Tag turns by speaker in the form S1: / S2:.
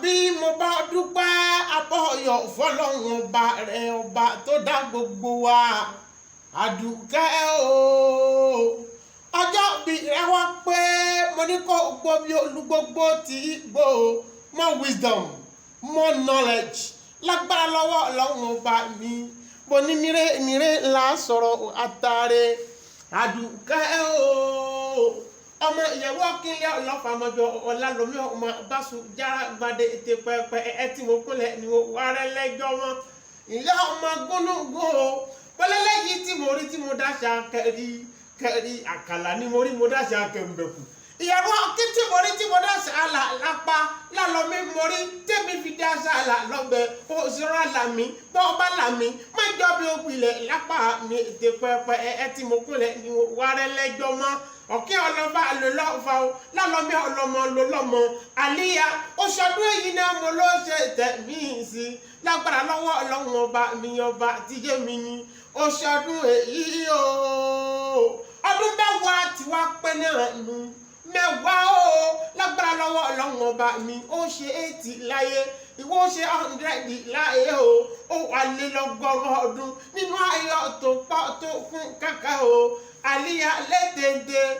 S1: bí mo bá dúpẹ́ abọ́yọ̀ fọlọ́run ọba rẹ̀ ọba tó dá gbogbo wa Àdùkẹ́ o ọjọ́ bí rẹ wá pé mo ní kó gbọ́ bí olúgbogbo tí gbò more wisdom more knowledge lágbára lọ́wọ́ ọlọ́run ọba mi mo ní nírè ńlá sọ̀rọ̀ àtàrẹ Àdùkẹ́ o ọmọ ìyàwó kílẹ̀ ọlọ́fàmọ́jọ ọ̀làlómi ọmọ báṣu jára gbadé ètè pẹpẹ ẹtì mo kúnlẹ̀ ni mo wà rẹ lẹ́jọ́ wọn ìyá ọmọ gúnúgún o pẹlẹlẹ yìí tí mo rí tí mo dáṣà kẹrí àkàlà ni mo rí mo dáṣà kẹmbẹ̀kù ìyàwó kí tí mo rí tí mo dáṣà lápá lálọ́mí mo rí tẹ́mi fi dáṣà lọ́bẹ̀ òṣèré àlàmí bọ́ọ̀bá làmí má jọ bí ó gbilẹ̀ lápá mi ètè pẹpẹ ẹtì mo kúnlẹ̀ ni mo wà rẹ lẹ́jọ́ wọn ọ̀kẹ́ ọlọ́ba ló lọ́fà ó lálọ́mí ọlọ́mọ ló lọ́mọ àlíyá oṣọdún èyí náà mo ló ṣe tẹ̀mí sí lágbára lọ́wọ́ ọlọ́run ọba mi ọba tíjẹ́ mi ní oṣọdún èyí o ọdún mẹ́wàá tí wàá pẹ́ náà nù mẹ́wàá o lágbára lọ́wọ́ ọlọ́run ọba mi ó ṣe 80 láyé ìwọ ṣe 100 láyé o ó wà lé lọ́gọ́rùn ọdún nínú ayọ̀ tó pọ̀ tó kún kàkà o àlíyá lẹ́tẹ̀ẹ̀tẹ̀.